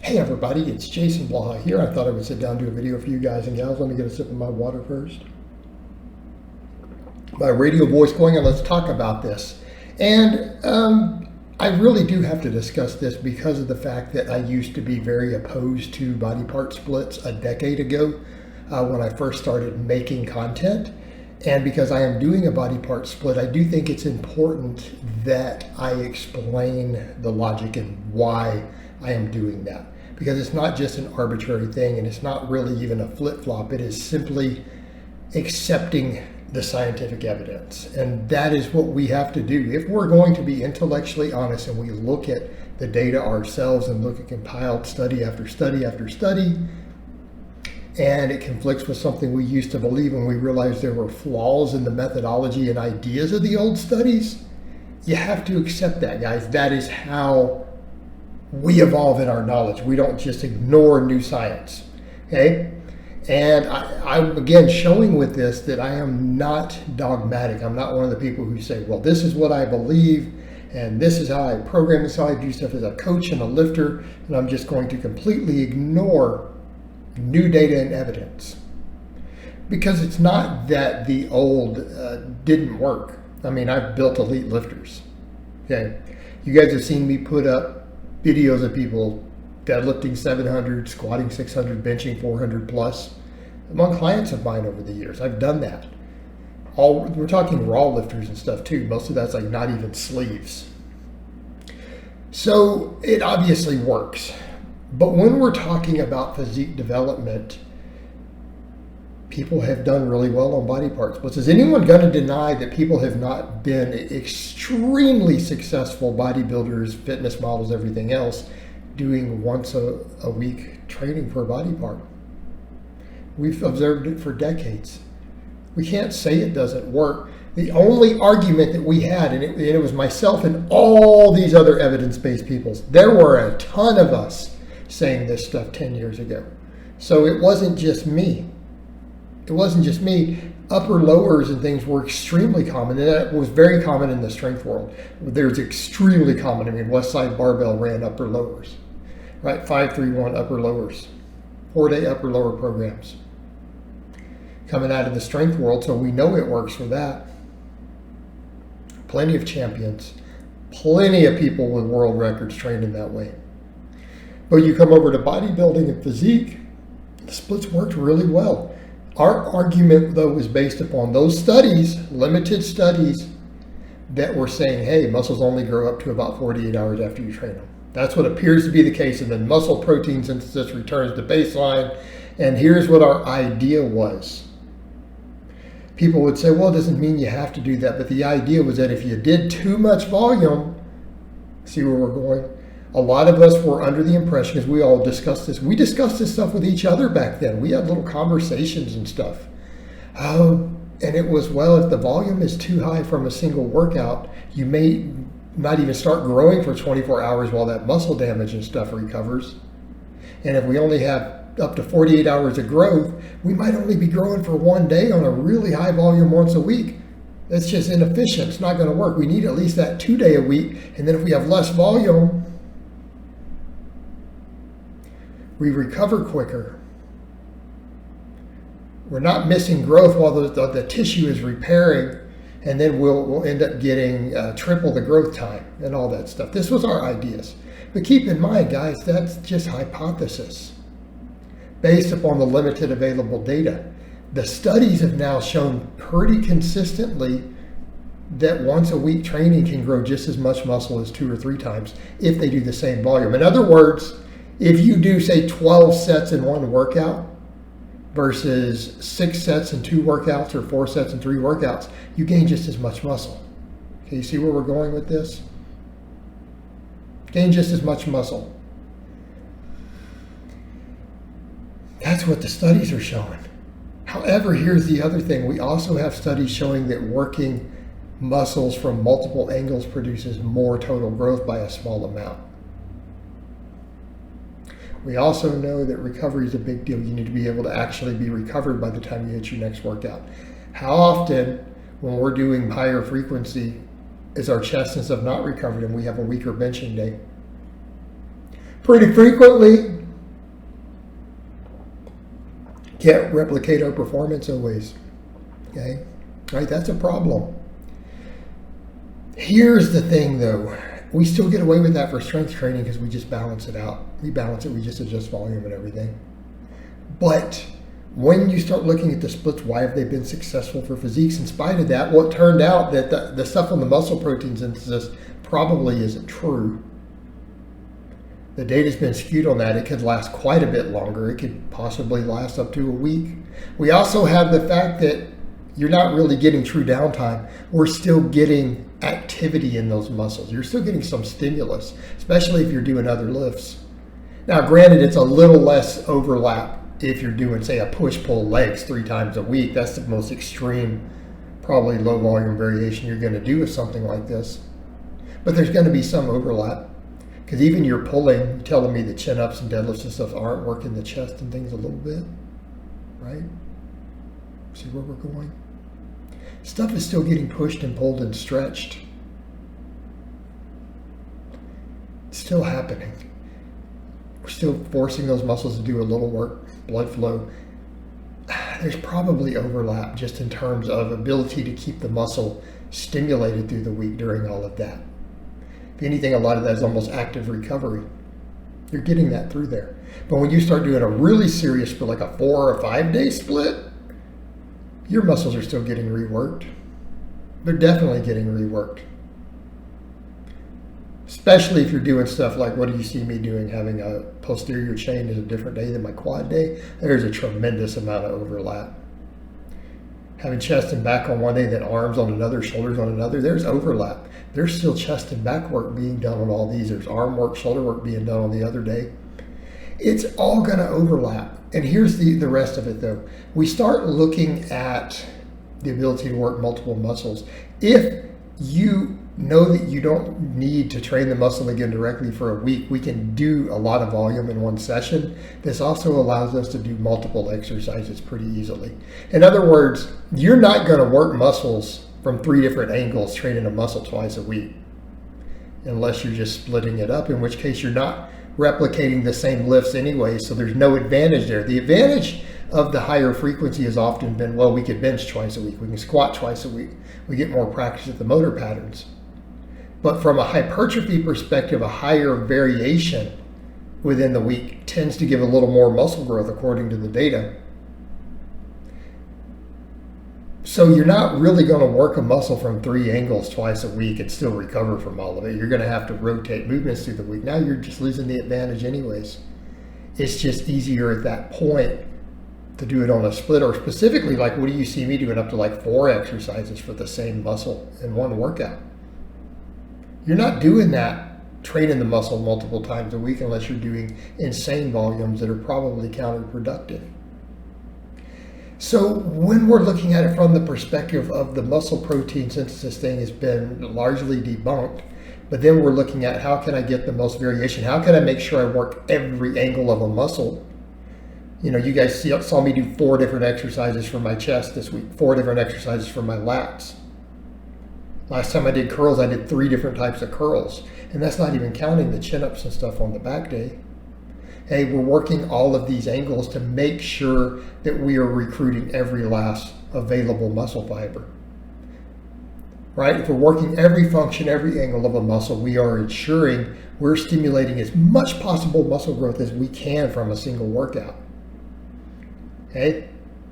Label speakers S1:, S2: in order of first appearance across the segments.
S1: Hey everybody, it's Jason Blaha here. I thought I would sit down and do a video for you guys and gals. Let me get a sip of my water first. My radio voice going, and let's talk about this. And I really do have to discuss this because of the fact that I used to be very opposed to body part splits a decade ago when I first started making content. And because I am doing a body part split, I do think it's important that I explain the logic and why I am doing that. Because it's not just an arbitrary thing, and it's not really even a flip-flop. It is simply accepting the scientific evidence. And that is what we have to do. If we're going to be intellectually honest and we look at the data ourselves and look at compiled study after study after study, and it conflicts with something we used to believe and we realize there were flaws in the methodology and ideas of the old studies, you have to accept that, guys. That is how we evolve in our knowledge. We don't just ignore new science, okay? And I'm again showing with this that I am not dogmatic. I'm not one of the people who say, well, this is what I believe, and this is how I program this, how I do stuff as a coach and a lifter, and I'm just going to completely ignore new data and evidence. Because it's not that the old didn't work. I mean, I've built elite lifters, okay? You guys have seen me put up videos of people deadlifting 700, squatting 600, benching 400 plus among clients of mine over the years. I've done that. We're talking raw lifters and stuff too. Most of that's like not even sleeves. So it obviously works. But when we're talking about physique development, people have done really well on body part splits. Is anyone going to deny that people have not been extremely successful bodybuilders, fitness models, everything else, doing once a week training for a body part? We've observed it for decades. We can't say it doesn't work. The only argument that we had, and it was myself and all these other evidence-based people, there were a ton of us saying this stuff 10 years ago. So it wasn't just me. It wasn't just me. Upper lowers and things were extremely common, and that was very common in the strength world. There's extremely common. I mean, West Side Barbell ran upper lowers, right? 5-3-1 upper lowers, 4-day upper lower programs coming out of the strength world. So we know it works for that. Plenty of champions, plenty of people with world records trained in that way. But you come over to bodybuilding and physique, the splits worked really well. Our argument, though, was based upon those studies, limited studies, that were saying, hey, muscles only grow up to about 48 hours after you train them. That's what appears to be the case, and then muscle protein synthesis returns to baseline. And here's what our idea was. People would say, well, it doesn't mean you have to do that, but the idea was that if you did too much volume, see where we're going? A lot of us were under the impression, because we all discussed this. We discussed this stuff with each other back then. We had little conversations and stuff. And it was, well, if the volume is too high from a single workout, you may not even start growing for 24 hours while that muscle damage and stuff recovers. And if we only have up to 48 hours of growth, we might only be growing for one day on a really high volume once a week. That's just inefficient. It's not going to work. We need at least that 2 day a week. And then if we have less volume, we recover quicker. We're not missing growth while the tissue is repairing, and then we'll end up getting triple the growth time and all that stuff. This was our ideas. But keep in mind, guys, that's just hypothesis based upon the limited available data. The studies have now shown pretty consistently that once a week training can grow just as much muscle as 2 or 3 times if they do the same volume. In other words, if you do, say, 12 sets in one workout versus 6 sets in 2 workouts or 4 sets in 3 workouts, you gain just as much muscle. Okay, you see where we're going with this? Gain just as much muscle. That's what the studies are showing. However, here's the other thing. We also have studies showing that working muscles from multiple angles produces more total growth by a small amount. We also know that recovery is a big deal. You need to be able to actually be recovered by the time you hit your next workout. How often, when we're doing higher frequency, is our chest and stuff not recovered and we have a weaker benching day? Pretty frequently. Can't replicate our performance always. Okay? Right? That's a problem. Here's the thing though. We still get away with that for strength training because we just balance it out. We balance it, we just adjust volume and everything. But when you start looking at the splits, why have they been successful for physiques in spite of that? Well, it turned out that the stuff on the muscle protein synthesis probably isn't true. The data's been skewed on that. It could last quite a bit longer. It could possibly last up to a week. We also have the fact that you're not really getting true downtime. We're still getting activity in those muscles. You're still getting some stimulus, especially if you're doing other lifts. Now, granted, it's a little less overlap if you're doing, say, a push-pull legs 3 times a week. That's the most extreme, probably low volume variation you're going to do with something like this. But there's going to be some overlap. Because even you're pulling, telling me that chin-ups and deadlifts and stuff aren't working the chest and things a little bit, right? See where we're going? Stuff is still getting pushed and pulled and stretched. It's still happening. We're still forcing those muscles to do a little work, blood flow. There's probably overlap just in terms of ability to keep the muscle stimulated through the week during all of that. If anything, a lot of that is almost active recovery. You're getting that through there. But when you start doing a really serious split, like a 4 or 5 day split, your muscles are still getting reworked. They're definitely getting reworked. Especially if you're doing stuff like, what do you see me doing? Having a posterior chain is a different day than my quad day. There's a tremendous amount of overlap. Having chest and back on one day, then arms on another, shoulders on another, there's overlap. There's still chest and back work being done on all these. There's arm work, shoulder work being done on the other day. It's all going to overlap. And here's the rest of it though. We start looking at the ability to work multiple muscles. If you know that you don't need to train the muscle again directly for a week, we can do a lot of volume in one session. This also allows us to do multiple exercises pretty easily. In other words, you're not going to work muscles from 3 different angles training a muscle twice a week, unless you're just splitting it up, in which case you're not replicating the same lifts anyway, so there's no advantage there. The advantage of the higher frequency has often been, well, we could bench twice a week, we can squat twice a week, we get more practice at the motor patterns. But from a hypertrophy perspective, a higher variation within the week tends to give a little more muscle growth according to the data. So you're not really going to work a muscle from 3 angles twice a week and still recover from all of it. You're going to have to rotate movements through the week. Now you're just losing the advantage anyways. It's just easier at that point to do it on a split, or specifically, like, what do you see me doing up to like 4 exercises for the same muscle in one workout? You're not doing that training the muscle multiple times a week unless you're doing insane volumes that are probably counterproductive. So when we're looking at it from the perspective of the muscle protein synthesis thing has been largely debunked, but then we're looking at how can I get the most variation? How can I make sure I work every angle of a muscle? You know, you guys saw me do 4 different exercises for my chest this week, 4 different exercises for my lats. Last time I did curls, I did 3 different types of curls. And that's not even counting the chin-ups and stuff on the back day. Hey, we're working all of these angles to make sure that we are recruiting every last available muscle fiber. Right? If we're working every function, every angle of a muscle, we are ensuring we're stimulating as much possible muscle growth as we can from a single workout. Okay?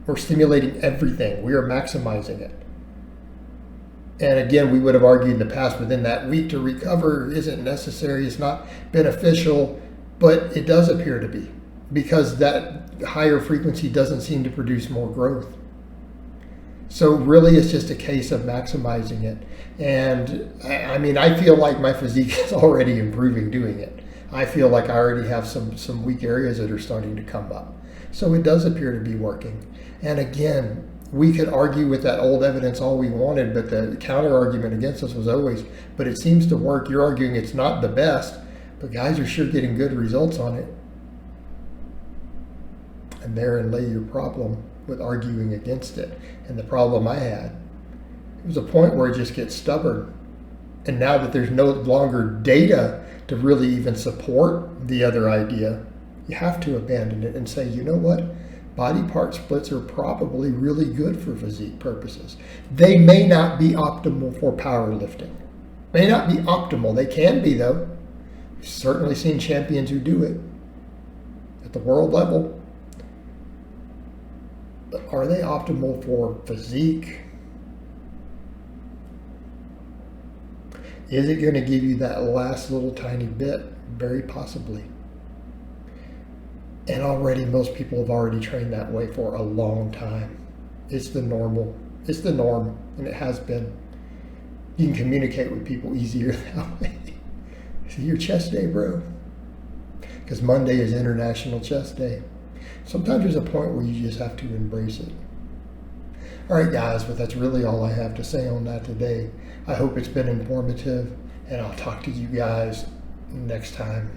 S1: We're stimulating everything. We are maximizing it. And again, we would have argued in the past within that week to recover isn't necessary, it's not beneficial, but it does appear to be, because that higher frequency doesn't seem to produce more growth. So really it's just a case of maximizing it. And I mean, I feel like my physique is already improving doing it. I feel like I already have some weak areas that are starting to come up. So it does appear to be working. And again, we could argue with that old evidence all we wanted, but the counter argument against us was always, but it seems to work. You're arguing it's not the best, but guys are sure getting good results on it. And therein lay your problem with arguing against it. And the problem I had, it was a point where it just gets stubborn. And now that there's no longer data to really even support the other idea, you have to abandon it and say, you know what? body part splits are probably really good for physique purposes. They may not be optimal for powerlifting. May not be optimal. They can be, though. We've certainly seen champions who do it at the world level. But are they optimal for physique? Is it going to give you that last little tiny bit? Very possibly. And already most people have already trained that way for a long time. It's the normal. It's the norm, and it has been. You can communicate with people easier that way. See your chest day, bro. Because Monday is International Chest Day. Sometimes there's a point where you just have to embrace it. All right, guys, but that's really all I have to say on that today. I hope it's been informative, and I'll talk to you guys next time.